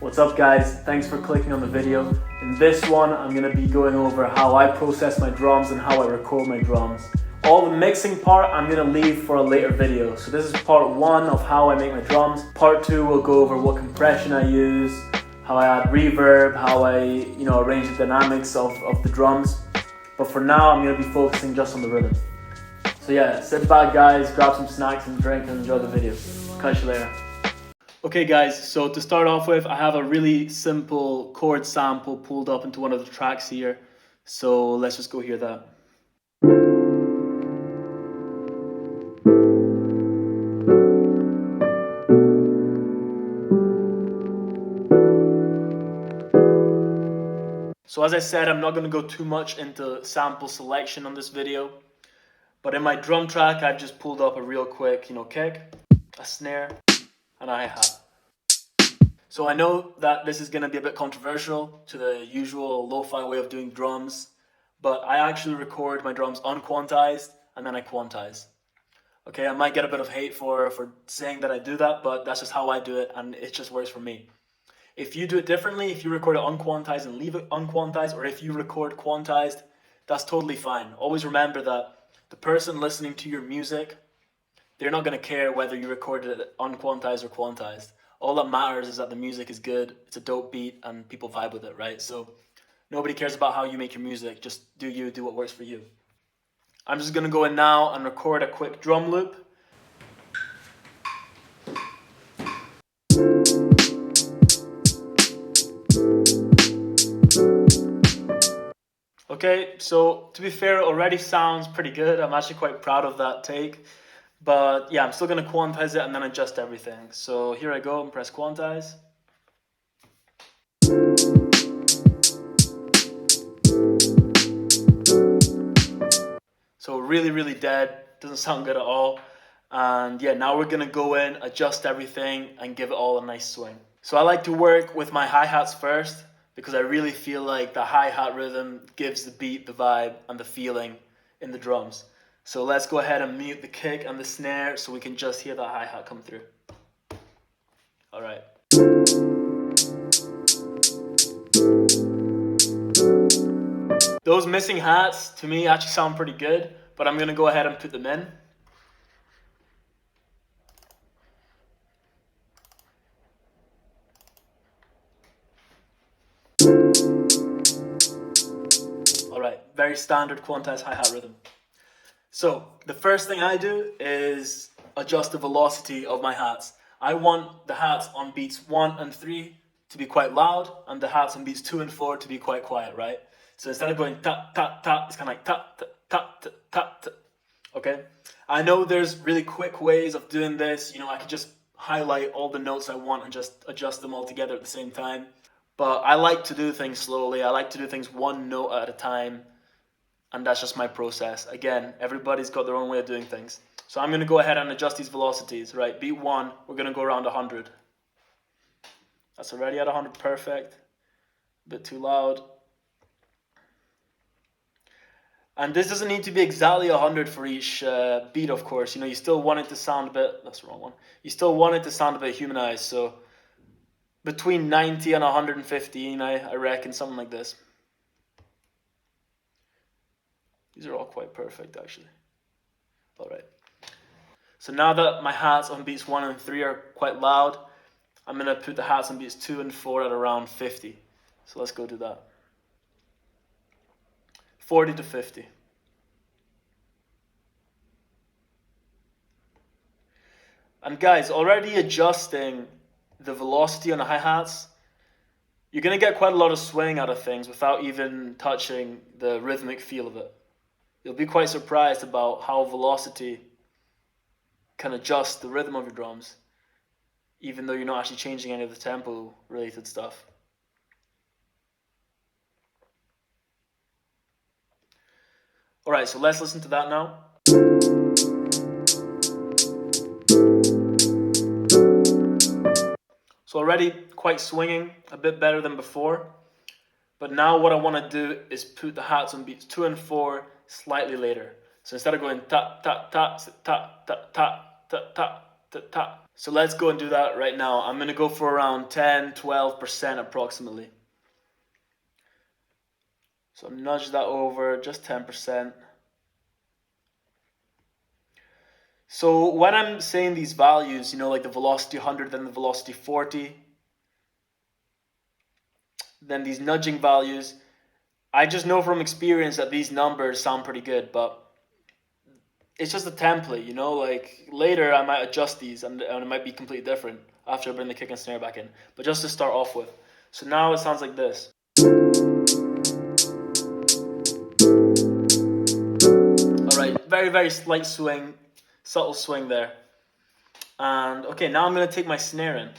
What's up guys, thanks for clicking on the video. In this one I'm going to be going over how I process my drums and how I record my drums. All the mixing part I'm going to leave for a later video. So this is part 1 of how I make my drums. Part 2 will go over what compression I use, how I add reverb, how I arrange the dynamics of the drums. But for now I'm going to be focusing just on the rhythm. So yeah, sit back guys, grab some snacks and drink and enjoy the video. Catch you later. Okay guys, so to start off with, I have a really simple chord sample pulled up into one of the tracks here. So let's just go hear that. So as I said, I'm not going to go too much into sample selection on this video. But in my drum track, I've just pulled up a real quick, kick, a snare, and a hi-hat. So I know that this is going to be a bit controversial to the usual lo-fi way of doing drums, but I actually record my drums unquantized and then I quantize. Okay, I might get a bit of hate for saying that I do that, but that's just how I do it and it just works for me. If you do it differently, if you record it unquantized and leave it unquantized, or if you record quantized, that's totally fine. Always remember that the person listening to your music, they're not going to care whether you recorded it unquantized or quantized. All that matters is that the music is good, it's a dope beat, and people vibe with it, right? So nobody cares about how you make your music, just do you, do what works for you. I'm just going to go in now and record a quick drum loop. Okay, so to be fair, it already sounds pretty good. I'm actually quite proud of that take. But yeah, I'm still going to quantize it and then adjust everything. So here I go and press quantize. So really dead, doesn't sound good at all. And yeah, now we're going to go in, adjust everything and give it all a nice swing. So I like to work with my hi-hats first because I really feel like the hi-hat rhythm gives the beat, the vibe and the feeling in the drums. So let's go ahead and mute the kick and the snare so we can just hear the hi-hat come through. All right. Those missing hats to me actually sound pretty good, but I'm gonna go ahead and put them in. All right, very standard quantized hi-hat rhythm. So the first thing I do is adjust the velocity of my hats. I want the hats on beats 1 and 3 to be quite loud and the hats on beats 2 and 4 to be quite quiet, right? So instead of going ta ta ta, it's kind of like ta ta ta ta ta ta. Okay? I know there's really quick ways of doing this. I could just highlight all the notes I want and just adjust them all together at the same time. But I like to do things slowly. I like to do things one note at a time. And that's just my process. Again, everybody's got their own way of doing things. So I'm going to go ahead and adjust these velocities, right? Beat 1, we're going to go around 100. That's already at 100, perfect. A bit too loud. And this doesn't need to be exactly 100 for each beat, of course. You still want it to sound a bit, that's the wrong one. You still want it to sound a bit humanized. So between 90 and 115, I reckon, something like this. These are all quite perfect, actually. All right. So now that my hats on beats 1 and 3 are quite loud, I'm going to put the hats on beats 2 and 4 at around 50. So let's go do that. 40 to 50. And guys, already adjusting the velocity on the hi-hats, you're going to get quite a lot of swing out of things without even touching the rhythmic feel of it. You'll be quite surprised about how velocity can adjust the rhythm of your drums, even though you're not actually changing any of the tempo related stuff. All right, so let's listen to that now. So already quite swinging, a bit better than before. But now what I want to do is put the hats on beats 2 and 4 slightly later. So instead of going ta ta ta ta ta ta ta ta ta ta, So let's go and do that right now. I'm going to go for around 10-12% approximately. So nudge that over, just 10%. So when I'm saying these values, like the velocity 100, then the velocity 40, then these nudging values, I just know from experience that these numbers sound pretty good, but it's just a template, like later I might adjust these and it might be completely different after I bring the kick and snare back in. But just to start off with. So now it sounds like this. Alright, very, very slight swing, subtle swing there. And okay, now I'm going to take my snare in.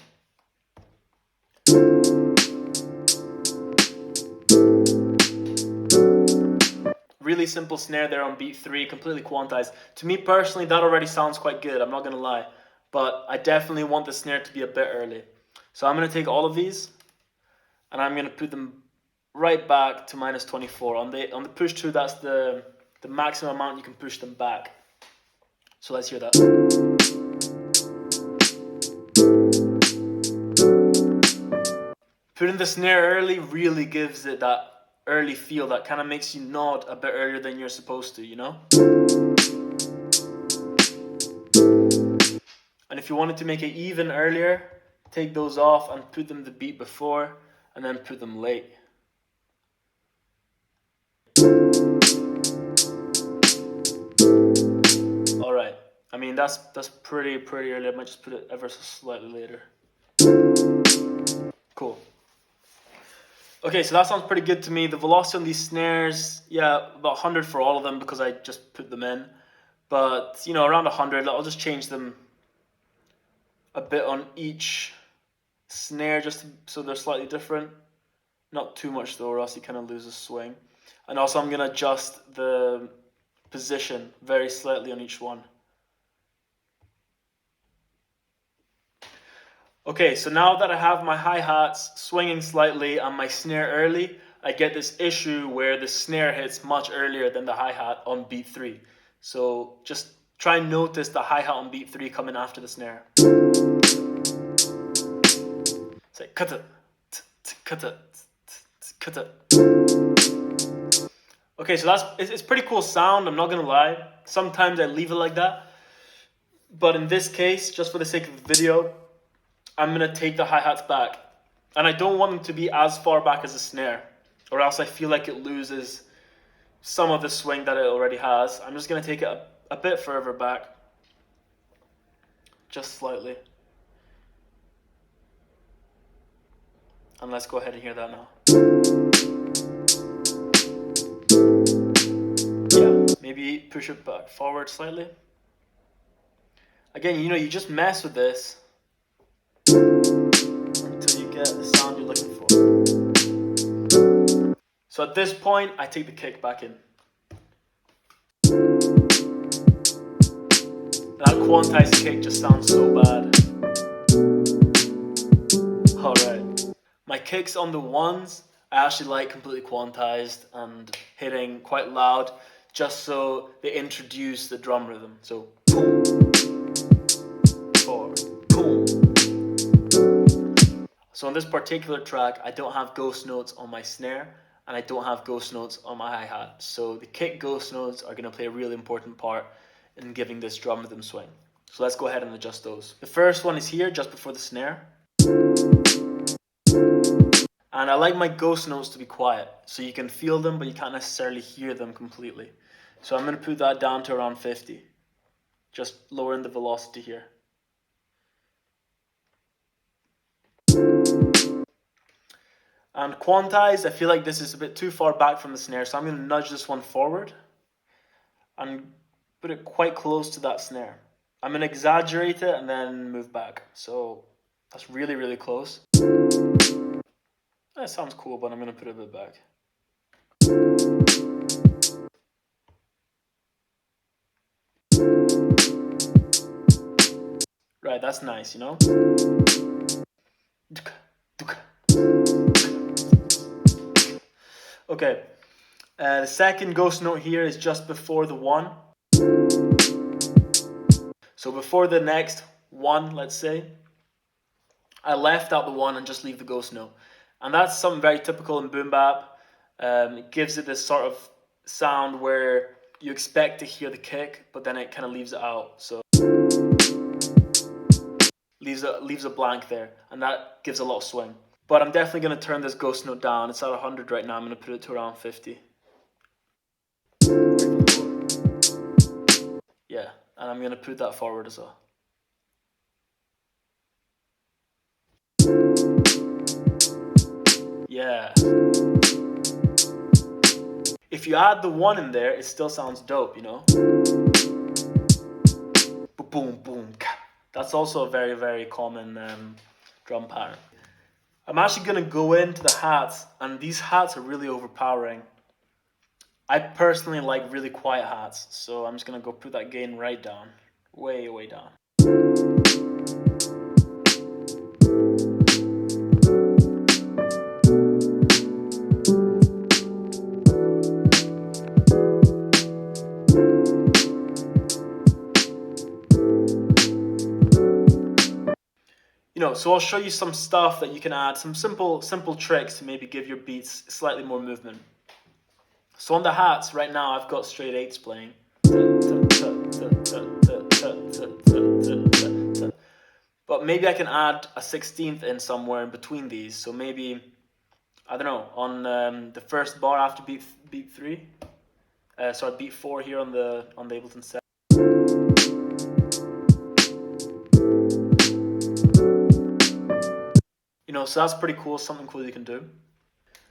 Really simple snare there on beat 3, completely quantized. To me personally, that already sounds quite good, I'm not going to lie. But I definitely want the snare to be a bit early. So I'm going to take all of these, and I'm going to put them right back to minus 24. On the push 2, that's the maximum amount you can push them back. So let's hear that. Putting the snare early really gives it that early feel that kind of makes you nod a bit earlier than you're supposed to, And if you wanted to make it even earlier, take those off and put them the beat before, and then put them late. Alright, I mean that's pretty early. I might just put it ever so slightly later. Cool. Okay, so that sounds pretty good to me. The velocity on these snares, yeah, about 100 for all of them because I just put them in. But, around 100, I'll just change them a bit on each snare just so they're slightly different. Not too much though, or else you kind of lose a swing. And also I'm going to adjust the position very slightly on each one. Okay, so now that I have my hi-hats swinging slightly and my snare early, I get this issue where the snare hits much earlier than the hi-hat on beat 3. So just try and notice the hi-hat on beat 3 coming after the snare. Say cut it, cut it, cut it. Okay, so it's pretty cool sound, I'm not gonna lie. Sometimes I leave it like that. But in this case, just for the sake of the video, I'm going to take the hi-hats back. And I don't want them to be as far back as the snare, or else I feel like it loses some of the swing that it already has. I'm just going to take it a bit further back. Just slightly. And let's go ahead and hear that now. Yeah, maybe push it back forward slightly. Again, you just mess with this until you get the sound you're looking for. So at this point, I take the kick back in. That quantized kick just sounds so bad. Alright. My kicks on the ones, I actually like completely quantized and hitting quite loud, just so they introduce the drum rhythm. So boom, 4, boom. So on this particular track, I don't have ghost notes on my snare, and I don't have ghost notes on my hi-hat. So the kick ghost notes are going to play a really important part in giving this drum rhythm swing. So let's go ahead and adjust those. The first one is here, just before the snare. And I like my ghost notes to be quiet, so you can feel them, but you can't necessarily hear them completely. So I'm going to put that down to around 50. Just lowering the velocity here. And quantized, I feel like this is a bit too far back from the snare, so I'm going to nudge this one forward and put it quite close to that snare. I'm going to exaggerate it and then move back. So that's really, really close. That sounds cool, but I'm going to put it a bit back. Right, that's nice, Okay, the second ghost note here is just before the 1. So before the next 1, let's say, I left out the 1 and just leave the ghost note. And that's something very typical in Boombap. It gives it this sort of sound where you expect to hear the kick, but then it kind of leaves it out. So leaves a blank there, and that gives a lot of swing. But I'm definitely going to turn this ghost note down. It's at 100 right now. I'm going to put it to around 50. Yeah, and I'm going to put that forward as well. Yeah. If you add the 1 in there, it still sounds dope, you know? Boom, boom. That's also a very, very common drum pattern. I'm actually going to go into the hats, and these hats are really overpowering. I personally like really quiet hats, so I'm just going to go put that gain right down. Way, way down. You know, so I'll show you some stuff that you can add, some simple tricks to maybe give your beats slightly more movement. So on the hats, right now I've got straight 8s playing. But maybe I can add a 16th in somewhere in between these. So maybe, I don't know, on the first bar after beat 3. Sorry, beat 4 here on the Ableton set. You know, so that's pretty cool, something cool you can do.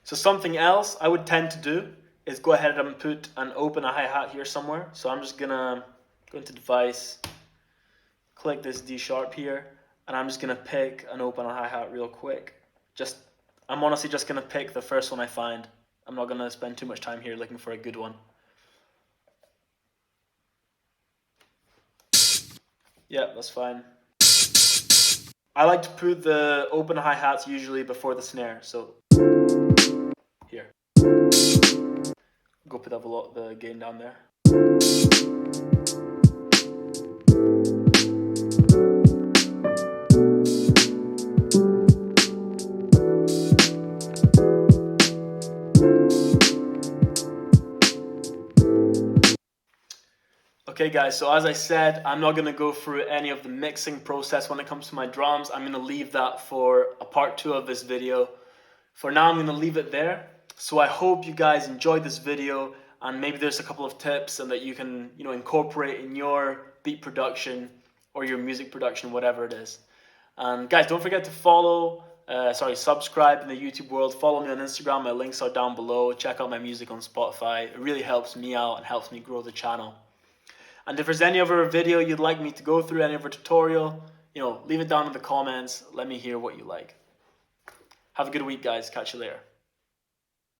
So something else I would tend to do is go ahead and open a hi-hat here somewhere. So I'm just gonna go into device, click this D sharp here, and I'm just gonna pick and open a hi-hat real quick. I'm honestly just gonna pick the first one I find. I'm not gonna spend too much time here looking for a good one. Yeah, that's fine. I like to put the open hi-hats usually before the snare, so here. Go put the gain down there. Okay guys, so as I said, I'm not going to go through any of the mixing process when it comes to my drums. I'm going to leave that for a part 2 of this video. For now, I'm going to leave it there. So I hope you guys enjoyed this video, and maybe there's a couple of tips and that you can, you know, incorporate in your beat production or your music production, whatever it is. And guys, don't forget to subscribe in the YouTube world. Follow me on Instagram. My links are down below. Check out my music on Spotify. It really helps me out and helps me grow the channel. And if there's any other video you'd like me to go through, any other tutorial, you know, leave it down in the comments. Let me hear what you like. Have a good week, guys. Catch you later.